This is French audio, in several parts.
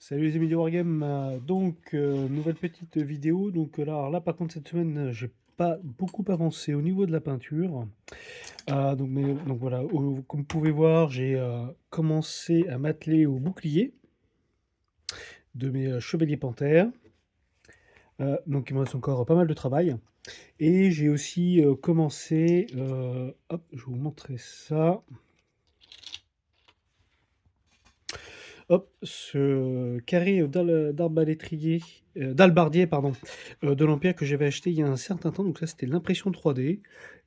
Salut les amis de Wargame, nouvelle petite vidéo. Alors là par contre cette semaine j'ai pas beaucoup avancé au niveau de la peinture. Donc voilà, comme vous pouvez voir j'ai commencé à m'atteler au bouclier de mes chevaliers panthères. Donc il me reste encore pas mal de travail. Et j'ai aussi commencé, hop je vais vous montrer ça. Hop, ce carré d'arbalétrier, d'albardier, pardon, de l'Empire que j'avais acheté il y a un certain temps. Donc ça, c'était l'impression 3D.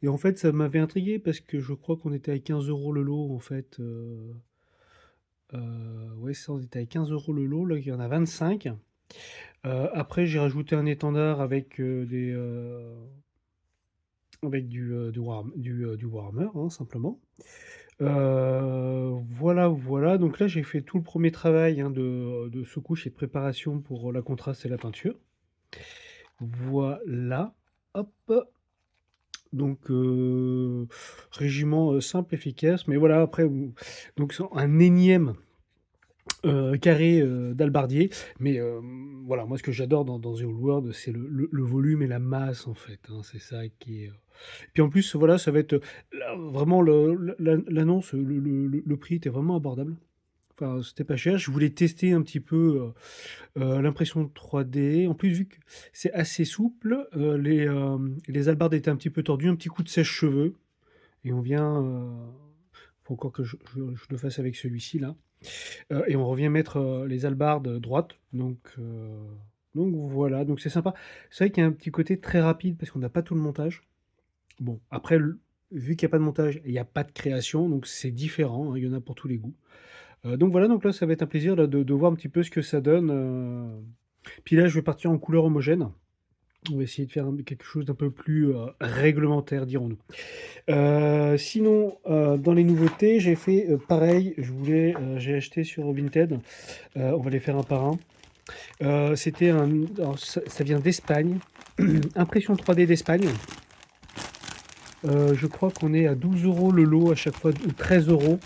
Et en fait, ça m'avait intrigué parce que je crois qu'on était à 15 euros le lot, en fait. Ouais, ça, on était à 15 euros le lot. Là, il y en a 25. Après, j'ai rajouté un étendard avec du Warhammer, hein, simplement. Voilà. Donc là, j'ai fait tout le premier travail hein, de sous-couche et de préparation pour la contraste et la peinture. Voilà. Hop. Donc, régiment simple, efficace. Mais voilà, après, donc un énième carré d'albardier. Mais voilà, moi, ce que j'adore dans The Old World, c'est le volume et la masse, en fait, hein. C'est ça qui est. Puis en plus, voilà, ça va être vraiment l'annonce, le prix était vraiment abordable. Enfin, c'était pas cher. Je voulais tester un petit peu l'impression 3D. En plus, vu que c'est assez souple, les albardes étaient un petit peu tordues, un petit coup de sèche-cheveux. Et on vient. Faut encore que je le fasse avec celui-ci là. Et on revient mettre les albardes droites. Donc voilà, donc c'est sympa. C'est vrai qu'il y a un petit côté très rapide parce qu'on n'a pas tout le montage. Bon, après, vu qu'il n'y a pas de montage, il n'y a pas de création, donc c'est différent, hein, il y en a pour tous les goûts. Donc voilà, donc là, ça va être un plaisir là, de voir un petit peu ce que ça donne. Puis là, je vais partir en couleur homogène. On va essayer de faire quelque chose d'un peu plus réglementaire, dirons-nous. Sinon, dans les nouveautés, j'ai fait pareil. J'ai acheté sur Vinted. On va les faire un par un. Alors, ça vient d'Espagne. Impression 3D d'Espagne. Je crois qu'on est à 12 euros le lot à chaque fois, ou 13 euros.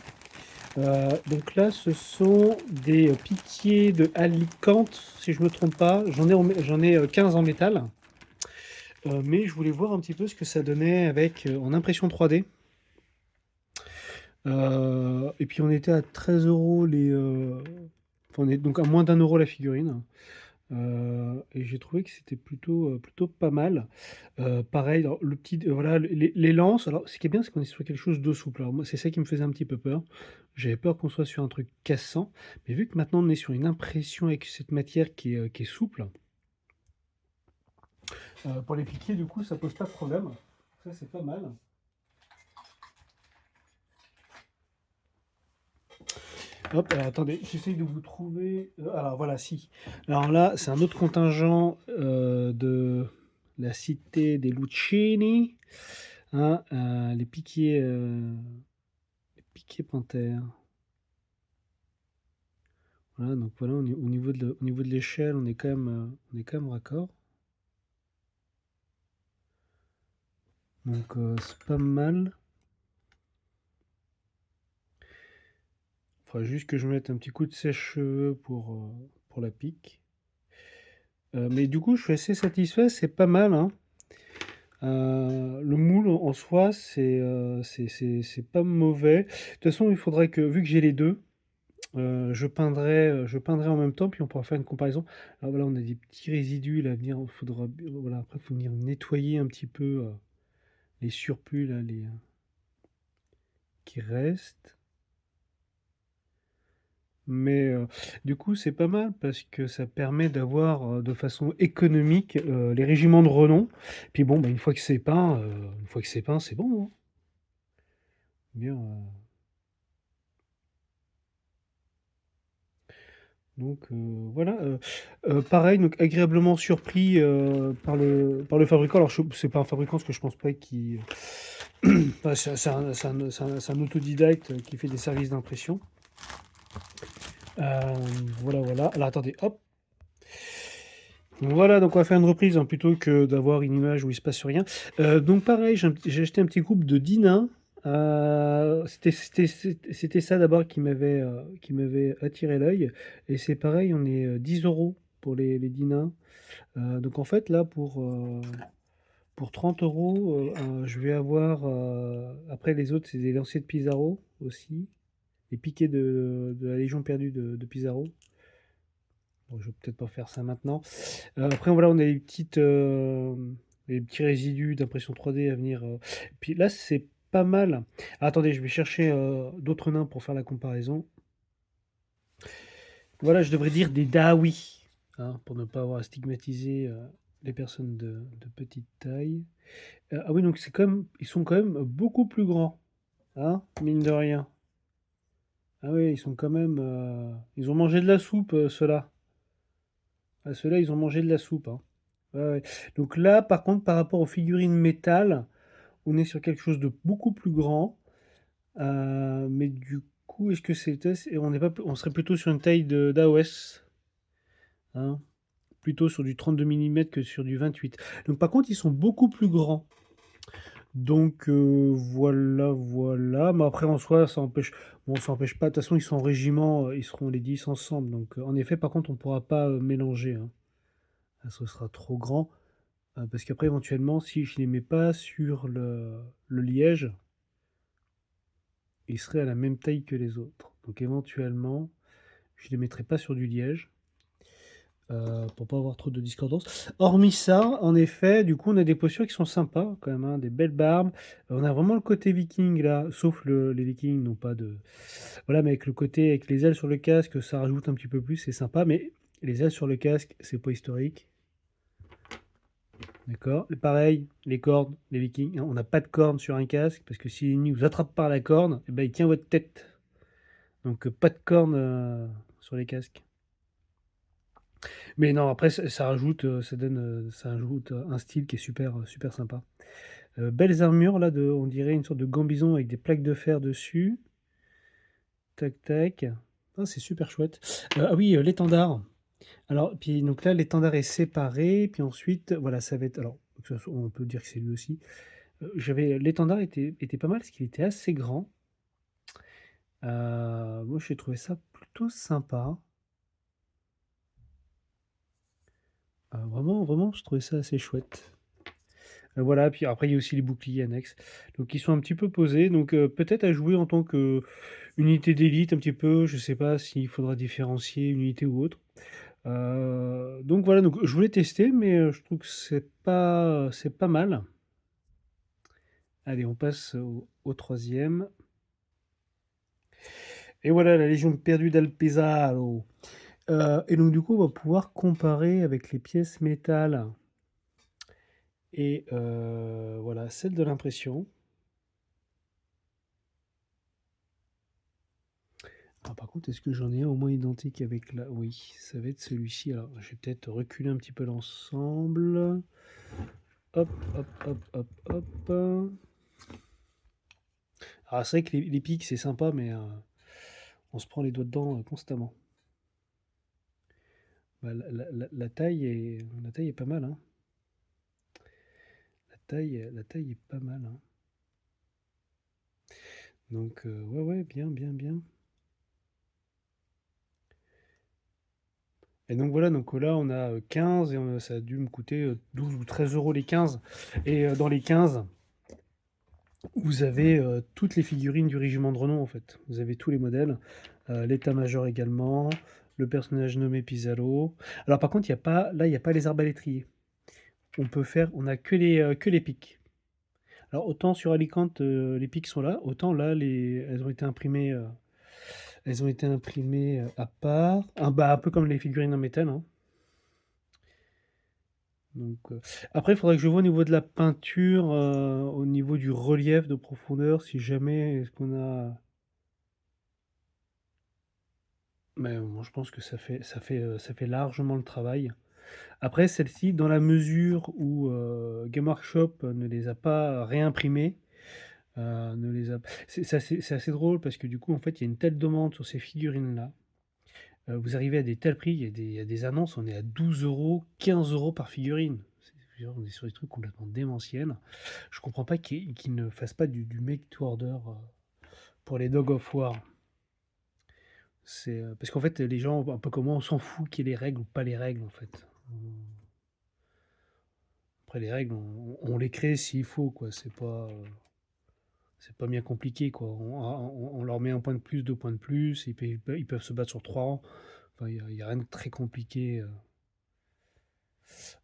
Donc là, ce sont des piquiers de Alicante, si je ne me trompe pas. J'en ai 15 en métal. Mais je voulais voir un petit peu ce que ça donnait avec en impression 3D. Et puis on était à 13 euros enfin, on est donc à moins d'un euro la figurine. Et j'ai trouvé que c'était plutôt pas mal. Pareil, alors, voilà, les lances. Alors, ce qui est bien, c'est qu'on est sur quelque chose de souple. Alors, moi, c'est ça qui me faisait un petit peu peur. J'avais peur qu'on soit sur un truc cassant. Mais vu que maintenant on est sur une impression avec cette matière qui est souple, pour les piquer, du coup, ça pose pas de problème. Ça, c'est pas mal. Hop, alors, attendez, j'essaye de vous trouver. Alors voilà, si. Alors là, c'est un autre contingent de la cité des Lucchini. Hein, les piquiers panthères. Voilà, donc voilà, au niveau de l'échelle, on est quand même raccord. Donc c'est pas mal. Il faudra juste que je mette un petit coup de sèche-cheveux pour la pique. Mais du coup, je suis assez satisfait, c'est pas mal, hein. Le moule en soi, c'est pas mauvais. De toute façon, il faudrait que, vu que j'ai les deux, je peindrai en même temps, puis on pourra faire une comparaison. Alors voilà, on a des petits résidus là, à venir. Voilà, après, il faut venir nettoyer un petit peu les surplus là, qui restent. Mais du coup, c'est pas mal parce que ça permet d'avoir de façon économique les régiments de renom. Puis bon, bah, une fois que c'est peint, c'est bon, hein. Bien. Donc voilà, pareil, donc agréablement surpris par le fabricant. Alors, c'est pas un fabricant parce que je pense pas qu'il. Enfin, c'est un autodidacte qui fait des services d'impression. Voilà. Alors, attendez, hop. Voilà, donc on va faire une reprise hein, plutôt que d'avoir une image où il se passe rien. Donc, pareil, j'ai acheté un petit groupe de Dina. C'était ça d'abord qui m'avait attiré l'œil et c'est pareil, on est, 10 € pour les Dinah. Donc en fait là pour 30 €, je vais avoir, après les autres c'est des lancers de Pizarro aussi, les piquets de la Légion perdue de Pizarro. Bon, je vais peut-être pas faire ça maintenant. Après voilà, on a les petits résidus d'impression 3D à venir, puis là, c'est pas mal. Ah, attendez, je vais chercher, d'autres nains pour faire la comparaison. Voilà, je devrais dire des Dawi, hein, pour ne pas avoir à stigmatiser, les personnes de petite taille. Ah oui, donc c'est comme ils sont quand même beaucoup plus grands, hein, mine de rien. Ah oui, ils sont quand même, ils ont mangé de la soupe, ceux-là. Ah, ceux-là, ils ont mangé de la soupe, hein. Ouais, ouais. Donc là, par contre, par rapport aux figurines métal, on est sur quelque chose de beaucoup plus grand. Mais du coup, est-ce que on serait plutôt sur une taille d'AOS, hein, plutôt sur du 32 millimètres que sur du 28. Donc par contre, ils sont beaucoup plus grands. Donc voilà, voilà. Mais après, en soi, ça empêche pas. De toute façon, ils sont en régiment, ils seront les 10 ensemble. Donc en effet, par contre, on ne pourra pas mélanger, hein. Ah, ce sera trop grand. Parce qu'après, éventuellement, si je ne les mets pas sur le liège, ils seraient à la même taille que les autres. Donc éventuellement, je ne les mettrai pas sur du liège. Pour pas avoir trop de discordance. Hormis ça, en effet, du coup, on a des postures qui sont sympas quand même, hein, des belles barbes. On a vraiment le côté viking là, sauf les vikings n'ont pas de. Voilà, mais avec le côté, avec les ailes sur le casque, ça rajoute un petit peu plus, c'est sympa. Mais les ailes sur le casque, c'est pas historique. D'accord. Et pareil, les cornes, les vikings, hein, on n'a pas de cornes sur un casque parce que si l'ennemi vous attrape par la corne, eh ben, il tient votre tête. Donc pas de cornes sur les casques. Mais non, après, ça rajoute, ça ajoute un style qui est super, super sympa. Belles armures, là, on dirait une sorte de gambison avec des plaques de fer dessus. Tac, tac. Ah, c'est super chouette. Ah oui, l'étendard. Alors, puis, donc là, l'étendard est séparé. Puis ensuite, voilà, ça va être. Alors, on peut dire que c'est lui aussi. L'étendard était pas mal parce qu'il était assez grand. Moi, j'ai trouvé ça plutôt sympa. Vraiment, vraiment, je trouvais ça assez chouette. Voilà, puis après il y a aussi les boucliers annexes, donc ils sont un petit peu posés, donc peut-être à jouer en tant qu'unité d'élite un petit peu, je sais pas s'il faudra différencier une unité ou autre. Donc voilà, donc je voulais tester, mais je trouve que c'est pas mal. Allez, on passe au 3e. Et voilà, la Légion perdue d'Alpesaro. Et donc du coup, on va pouvoir comparer avec les pièces métal et voilà, celle de l'impression. Ah, par contre, est-ce que j'en ai un au moins identique avec la... Oui, ça va être celui-ci. Alors, je vais peut-être reculer un petit peu l'ensemble. Hop, hop, hop, hop, hop. Alors, c'est vrai que les pics, c'est sympa, mais on se prend les doigts dedans constamment. Bah, la taille est pas mal, hein. La taille est pas mal, hein. Donc, ouais, ouais, bien, bien, bien. Et donc voilà, donc là on a 15 et ça a dû me coûter 12 ou 13 € les 15. Et dans les 15, vous avez toutes les figurines du régiment de renom en fait. Vous avez tous les modèles, l'état-major également, le personnage nommé Pizzalo. Alors par contre, il n'y a pas les arbalétriers. On a que les pics. Alors autant sur Alicante, les pics sont là, autant là, elles ont été imprimées à part. Bah, un peu comme les figurines en métal, hein. Donc, après, il faudrait que je vois au niveau de la peinture, au niveau du relief de profondeur, si jamais est-ce qu'on a. Mais moi, je pense que ça fait largement le travail. Après, celle-ci, dans la mesure où Game Workshop ne les a pas réimprimées, ne les a... c'est assez drôle parce que du coup, en fait, il y a une telle demande sur ces figurines-là. Vous arrivez à des tels prix, il y a des annonces, on est à 12 €, 15 € par figurine. on est sur des trucs complètement démentiels. Je comprends pas qu'ils ne fassent pas du make to order, pour les Dog of War. Parce qu'en fait, les gens, un peu comme moi, on s'en fout qu'il y ait les règles ou pas les règles, en fait. Après les règles, on les crée s'il faut, quoi. C'est pas bien compliqué, quoi. On leur met un point de plus, 2 points de plus, ils peuvent se battre sur 3 rangs. Enfin, il y a rien de très compliqué,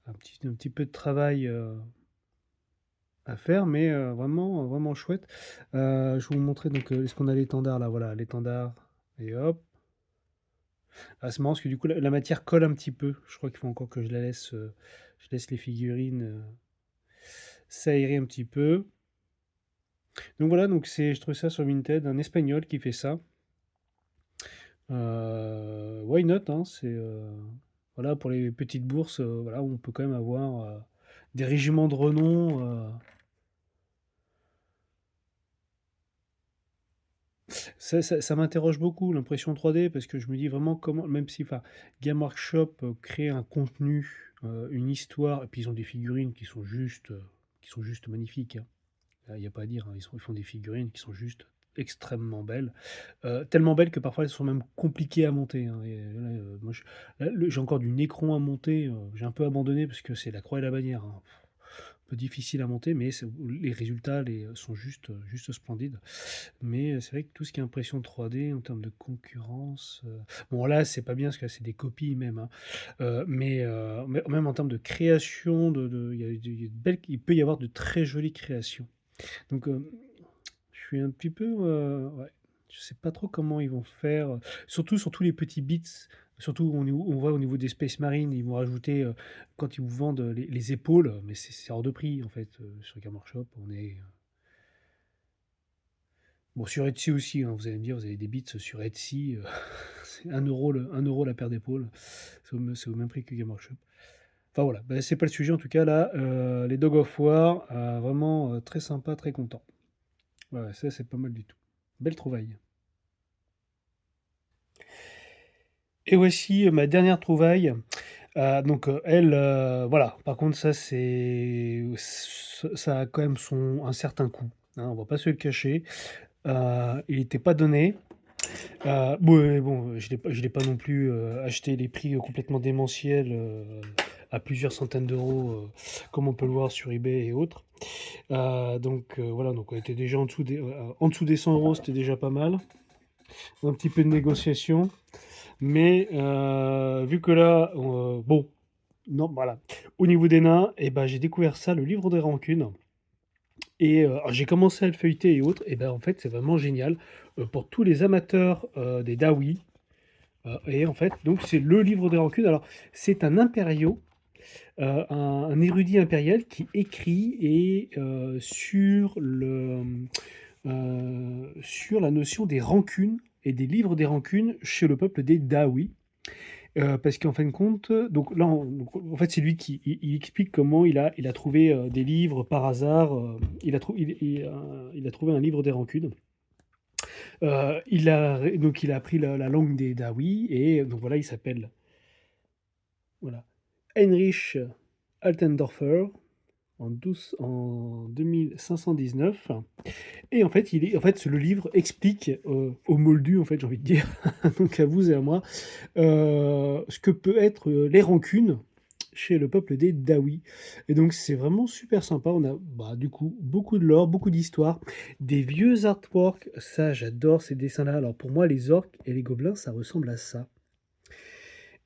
un petit peu de travail, à faire, mais vraiment, vraiment chouette. Je vais vous montrer donc, est-ce qu'on a l'étendard là? Voilà, l'étendard et hop. Ah, c'est marrant parce que du coup la matière colle un petit peu. Je crois qu'il faut encore que je laisse les figurines, s'aérer un petit peu. Donc voilà, donc je trouve ça sur Vinted, un Espagnol qui fait ça. Why not, hein? Voilà, pour les petites bourses, voilà, où on peut quand même avoir, des régiments de renom, ça m'interroge beaucoup l'impression 3D parce que je me dis vraiment comment, même si, enfin, Game Workshop crée un contenu, une histoire, et puis ils ont des figurines qui sont juste magnifiques, hein. Il n'y a pas à dire, hein, ils font des figurines qui sont juste extrêmement belles. Tellement belles que parfois elles sont même compliquées à monter, hein. Et là, moi, là, j'ai encore du Necron à monter, j'ai un peu abandonné parce que c'est la croix et la bannière, hein. Un peu difficile à monter, mais les résultats sont juste splendides. Mais c'est vrai que tout ce qui est impression 3D en termes de concurrence, bon là c'est pas bien parce que c'est des copies même, hein, mais même en termes de création, il peut y avoir de très jolies créations. Donc je suis un petit peu, ouais, je sais pas trop comment ils vont faire, surtout sur tous les petits bits, surtout on voit au niveau des Space Marines, ils vont rajouter, quand ils vous vendent les épaules, mais c'est hors de prix en fait, sur Game Workshop, on est, bon, sur Etsy aussi, hein, vous allez me dire, vous avez des bits sur Etsy, c'est 1 € 1 € la paire d'épaules, c'est au même prix que Game Workshop. Enfin voilà, bah, c'est pas le sujet en tout cas là, les Dog of War, vraiment, très sympa, très content. Ouais, ouais, ça c'est pas mal du tout. Belle trouvaille. Et voici, ma dernière trouvaille. Donc, elle, voilà, par contre ça a quand même un certain coût, hein, on va pas se le cacher. Il était pas donné. Ouais, bon, je l'ai pas non plus, acheté les prix, complètement démentiels, à plusieurs centaines d'euros, comme on peut le voir sur eBay et autres. Donc, voilà, donc on était déjà en dessous des 100 euros, c'était déjà pas mal. Un petit peu de négociation, mais vu que là, bon, non, voilà. Au niveau des nains, et ben, j'ai découvert ça, le livre des rancunes. Et alors j'ai commencé à le feuilleter et autres, et ben en fait c'est vraiment génial, pour tous les amateurs, des Dawi. Et en fait, donc c'est le livre des rancunes. Alors, c'est un impériaux, un érudit impérial qui écrit sur la notion des rancunes et des livres des rancunes chez le peuple des Dawi. Parce qu'en fin de compte, donc là, en fait, c'est lui qui il explique comment il a trouvé des livres par hasard. Il a trouvé un livre des rancunes. Donc il a appris la langue des Dawi et donc voilà, il s'appelle, voilà, Heinrich Altendorfer en 2519. Et en fait, le livre explique aux moldus, en fait, j'ai envie de dire, donc à vous et à moi, ce que peut être les rancunes chez le peuple des Dawi. Et donc c'est vraiment super sympa. On a bah, du coup beaucoup de lore, beaucoup d'histoire, des vieux artworks. Ça, j'adore ces dessins-là. Alors pour moi, les orques et les gobelins, ça ressemble à ça.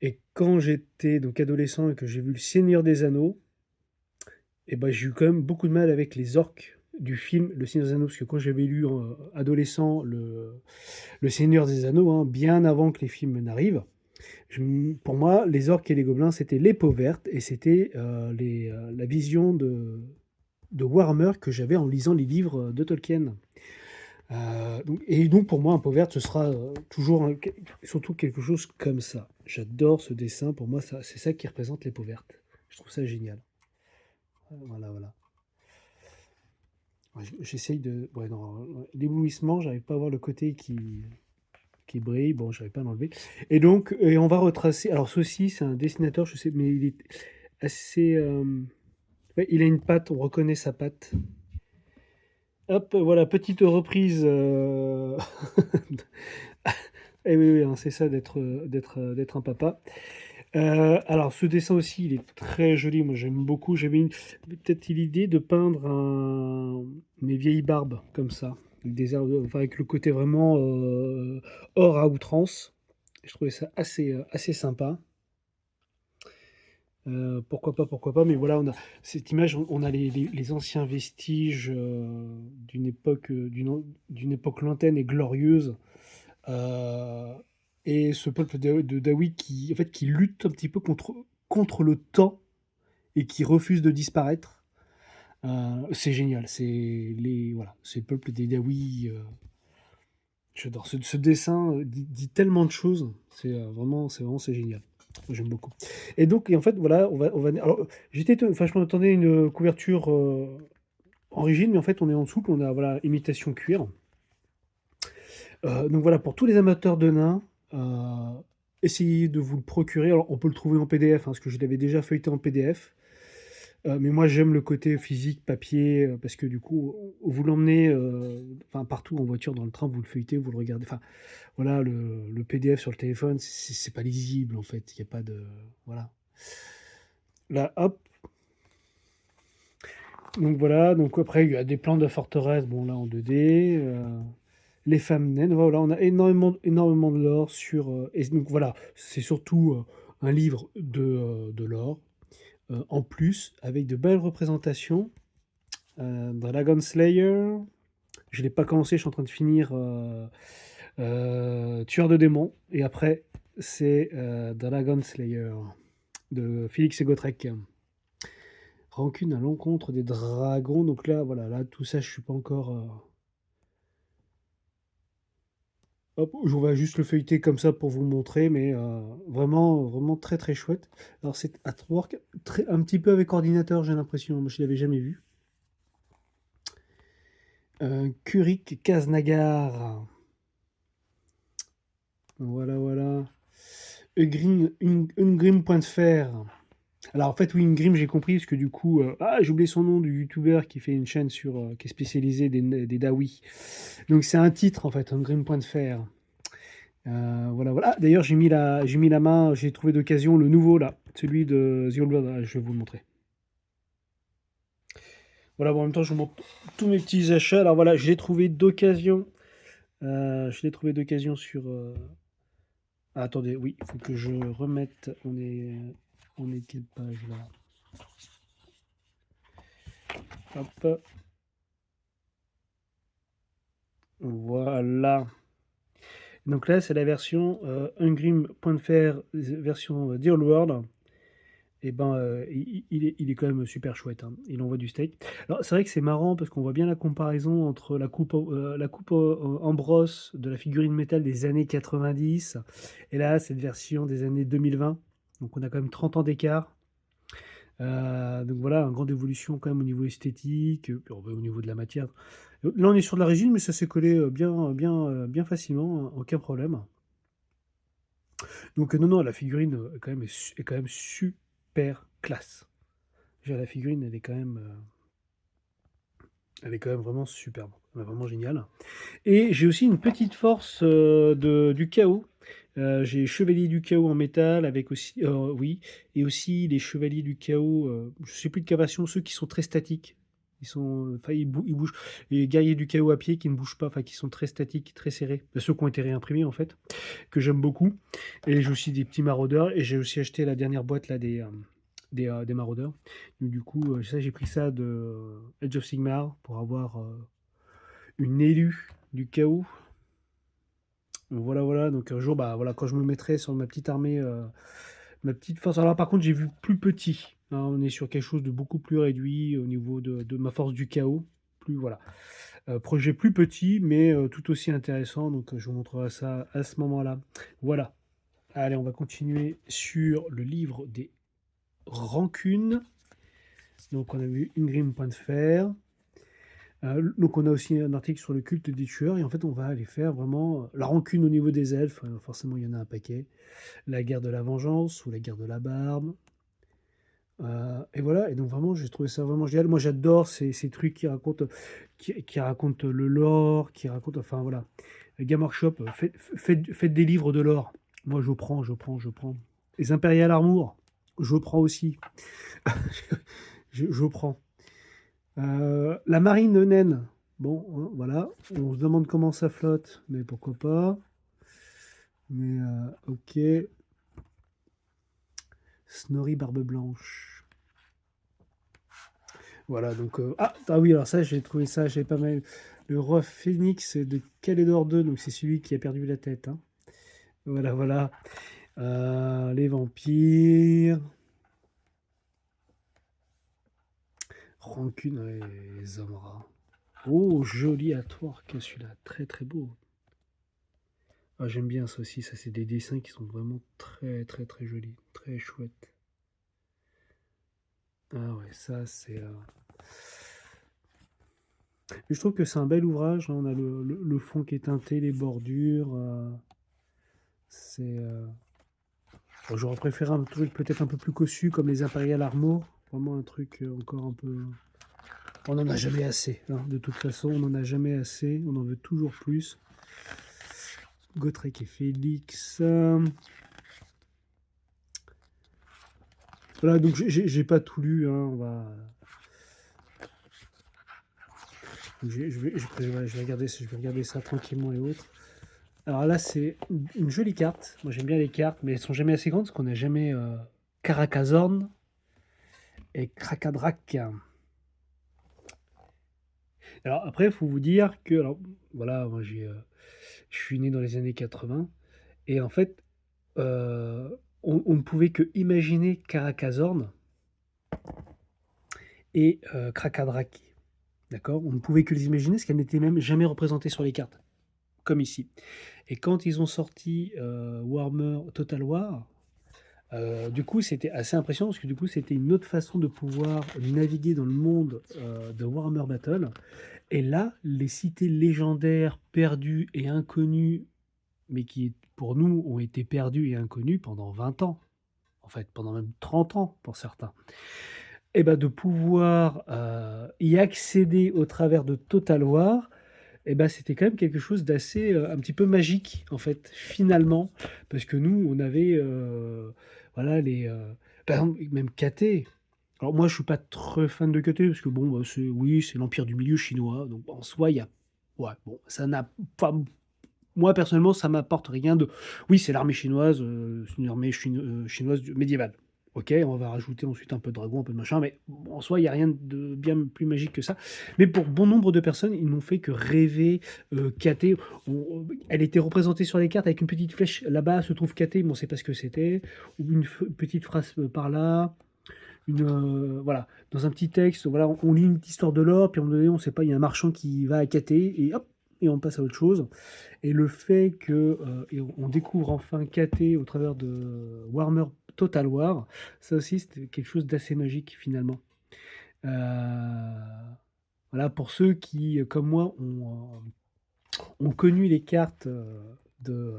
Et quand j'étais donc adolescent et que j'ai vu Le Seigneur des Anneaux, et ben j'ai eu quand même beaucoup de mal avec les orques du film Le Seigneur des Anneaux, parce que quand j'avais lu adolescent le Seigneur des Anneaux, hein, bien avant que les films n'arrivent, pour moi, les orques et les gobelins, c'était les peaux vertes et c'était la vision de Warhammer que j'avais en lisant les livres de Tolkien. Donc pour moi, un peau verte, ce sera toujours surtout quelque chose comme ça. J'adore ce dessin. Pour moi, c'est ça qui représente les peaux vertes. Je trouve ça génial. Voilà, voilà. Ouais, j'essaye de. Ouais, non, l'éblouissement, j'arrive pas à voir le côté qui brille. Bon, j'arrive pas à l'enlever. Et on va retracer. Alors, ceci, c'est un dessinateur, je sais, mais il est assez. Ouais, il a une patte, on reconnaît sa patte. Hop, voilà, petite reprise. Et oui, oui, hein, c'est ça d'être un papa. Alors, ce dessin aussi, il est très joli. Moi, j'aime beaucoup. J'avais peut-être l'idée de peindre mes vieilles barbes comme ça, avec enfin, avec le côté vraiment or à outrance. Je trouvais ça assez sympa. Pourquoi pas, mais voilà, on a cette image, on a les anciens vestiges d'une époque lointaine et glorieuse, euh, et ce peuple de Dawi qui, en fait, qui lutte un petit peu contre le temps et qui refuse de disparaître. C'est génial, voilà, c'est le peuple des Dawi. J'adore ce dessin, dit tellement de choses, c'est génial. Moi, j'aime beaucoup. Et en fait, voilà, alors, enfin, je m'attendais à une couverture origine, mais en fait, on est en dessous, on a, voilà, imitation cuir. Donc voilà, pour tous les amateurs de nains, essayez de vous le procurer. Alors, on peut le trouver en PDF, hein, parce que je l'avais déjà feuilleté en PDF. Mais moi, j'aime le côté physique, papier, parce que du coup, vous l'emmenez enfin, partout en voiture, dans le train, vous le feuilletez, vous le regardez. Enfin, voilà, le PDF sur le téléphone, c'est pas lisible en fait. Il n'y a pas de. Voilà. Là, hop. Donc voilà. Donc après, il y a des plans de forteresse, bon là en 2D. Les femmes naines. Voilà, on a énormément de lore sur. Et donc voilà, c'est surtout un livre de lore. En plus, avec de belles représentations. Dragon Slayer. Je l'ai pas commencé, je suis en train de finir Tueur de démons. Et après, c'est Dragon Slayer de Félix et Gotrek. Rancune à l'encontre des dragons. Donc là, voilà, là, tout ça, je suis pas encore. Hop, je vais juste le feuilleter comme ça pour vous le montrer, mais vraiment très très chouette. Alors c'est artwork un petit peu avec ordinateur, j'ai l'impression. Moi, je l'avais jamais vu. Kurik Kaznagar. Voilà, voilà. Ungrim Point de Fer. Alors en fait, oui, Ingrim, j'ai compris, parce que du coup, j'ai oublié son nom du youtubeur qui fait une chaîne qui est spécialisée des Dawi. Donc c'est un titre en fait, Ingrim Point de Fer. Voilà, voilà. Ah, d'ailleurs, j'ai mis la main, j'ai trouvé d'occasion le nouveau là, celui de The Old World. Ah, je vais vous le montrer. Voilà, bon, en même temps, je vous montre tous mes petits achats. Alors voilà, je l'ai trouvé d'occasion. Je l'ai trouvé d'occasion sur. Ah, attendez, oui, il faut que je remette. On est quelle page là? Hop, voilà. Donc là, c'est la version Ungrim.fr, version The Old World. Et ben, il est quand même super chouette, hein. Il envoie du steak. Alors, c'est vrai que c'est marrant parce qu'on voit bien la comparaison entre la coupe en brosse de la figurine métal des années 90 et là, cette version des années 2020. Donc, on a quand même 30 ans d'écart. Donc voilà, une grande évolution quand même au niveau esthétique, puis au niveau de la matière. Là, on est sur de la résine, mais ça s'est collé bien facilement, hein, aucun problème. Donc non, non, la figurine est quand même super classe. Je veux dire, la figurine, elle est quand même vraiment superbe, vraiment géniale. Et j'ai aussi une petite force du chaos. J'ai Chevalier du Chaos en métal avec aussi, oui, et aussi les Chevaliers du Chaos. Je sais plus de quelle version, ceux qui sont très statiques. Enfin, ils bougent. Les Guerriers du Chaos à pied qui ne bougent pas, enfin qui sont très statiques, très serrés. Ceux qui ont été réimprimés en fait, que j'aime beaucoup. Et j'ai aussi des petits maraudeurs. Et j'ai aussi acheté la dernière boîte là des maraudeurs. Donc, du coup, ça j'ai pris ça de Edge of Sigmar pour avoir une élue du chaos. Voilà, voilà. Donc un jour, bah voilà, quand je me mettrai sur ma petite armée, ma petite force. Alors par contre, j'ai vu plus petit, hein. On est sur quelque chose de beaucoup plus réduit au niveau de ma force du chaos. Plus voilà. Projet plus petit, mais tout aussi intéressant. Donc je vous montrerai ça à ce moment-là. Voilà. Allez, on va continuer sur le livre des rancunes. Donc on a vu Ingrim Point de Fer. Donc on a aussi un article sur le culte des tueurs et en fait on va aller faire vraiment la rancune au niveau des elfes, forcément il y en a un paquet, la guerre de la vengeance ou la guerre de la barbe, Et voilà, et donc vraiment, j'ai trouvé ça vraiment génial. Moi, j'adore ces trucs qui racontent le lore, qui racontent, enfin voilà. Game Workshop, faites des livres de lore. Moi, je prends, je prends, je prends. Les Imperial Armour, je prends aussi. Je prends. La marine naine. Bon, hein, voilà. On se demande comment ça flotte, mais pourquoi pas. Mais ok. Snorri Barbe Blanche. Voilà, donc. Ah oui, alors ça, j'ai trouvé ça, j'ai pas mal. Le roi Phénix de Calédor 2, donc c'est celui qui a perdu la tête, hein. Voilà, voilà. Les vampires. Rancune, ouais, les hommes rats. Oh, joli artwork, celui-là. Très, très beau. Ah, j'aime bien ça aussi. Ça, c'est des dessins qui sont vraiment très, très, très jolis. Très chouettes. Ah ouais, ça, c'est... Mais je trouve que c'est un bel ouvrage, hein. On a le fond qui est teinté, les bordures. C'est... bon, j'aurais préféré un truc peut-être un peu plus cossu, comme les Imperial Armor. Vraiment un truc encore un peu... On n'en a jamais assez, hein. De toute façon, on n'en a jamais assez. On en veut toujours plus. Gotrek et Félix. Voilà, donc j'ai pas tout lu, hein. On va... Je vais regarder ça tranquillement et autres. Alors là, c'est une jolie carte. Moi, j'aime bien les cartes, mais elles sont jamais assez grandes parce qu'on n'a jamais Karakazorn et Krakadrak. Alors après, il faut vous dire que, alors, voilà, moi, je suis né dans les années 80 et en fait, on ne pouvait que imaginer Karakazorn et Krakadrak. D'accord? On ne pouvait que les imaginer parce qu'elles n'étaient même jamais représentées sur les cartes, comme ici. Et quand ils ont sorti Warhammer Total War, du coup, c'était assez impressionnant parce que du coup, c'était une autre façon de pouvoir naviguer dans le monde de Warhammer Battle. Et là, les cités légendaires, perdues et inconnues, mais qui pour nous ont été perdues et inconnues pendant 20 ans, en fait, pendant même 30 ans pour certains. Et ben de pouvoir y accéder au travers de Total War, et ben c'était quand même quelque chose d'assez un petit peu magique en fait finalement, parce que nous on avait voilà les par exemple même KT. Alors moi je suis pas très fan de KT parce que bon bah, c'est oui c'est l'empire du milieu chinois, donc en soi il y a ouais bon ça n'a pas, moi personnellement ça m'apporte rien de oui c'est l'armée chinoise, c'est une armée chinoise médiévale. Ok, on va rajouter ensuite un peu de dragon, un peu de machin, mais bon, en soi, il n'y a rien de bien plus magique que ça. Mais pour bon nombre de personnes, ils n'ont fait que rêver KT. Elle était représentée sur les cartes avec une petite flèche. Là-bas se trouve KT, mais on ne sait pas ce que c'était. Ou une petite phrase par là. Voilà, dans un petit texte, voilà, on lit une petite histoire de l'or, puis à un moment donné, on ne sait pas, il y a un marchand qui va à KT, et hop, et on passe à autre chose. Et le fait que et on découvre enfin KT au travers de Warhammer Total War, ça aussi c'était quelque chose d'assez magique finalement. Voilà, pour ceux qui, comme moi, ont connu les cartes de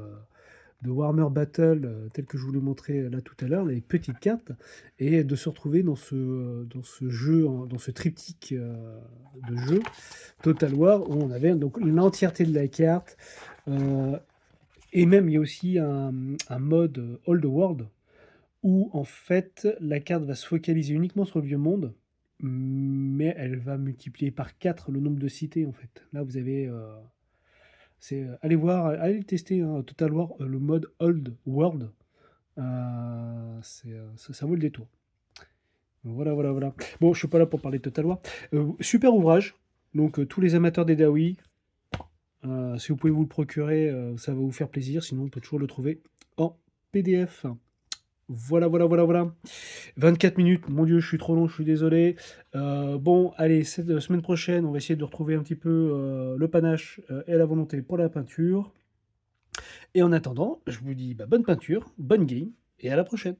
Warhammer Battle, telles que je vous l'ai montré là tout à l'heure, les petites cartes, et de se retrouver dans ce jeu, dans ce triptyque de jeu Total War, où on avait donc l'entièreté de la carte. Et même, il y a aussi un mode Old World où en fait la carte va se focaliser uniquement sur le vieux monde, mais elle va multiplier par 4 le nombre de cités en fait. Là, vous avez. Allez voir, allez le tester, hein, Total War, le mode Old World. Ça vaut le détour. Voilà, voilà, voilà. Bon, je suis pas là pour parler de Total War. Super ouvrage. Donc, tous les amateurs des Dawi, si vous pouvez vous le procurer, ça va vous faire plaisir. Sinon, on peut toujours le trouver en PDF. Voilà, voilà, voilà, voilà. 24 minutes, mon Dieu, je suis trop long, je suis désolé. Bon, allez, cette semaine prochaine, on va essayer de retrouver un petit peu le panache et la volonté pour la peinture. Et en attendant, je vous dis bonne peinture, bonne game, et à la prochaine.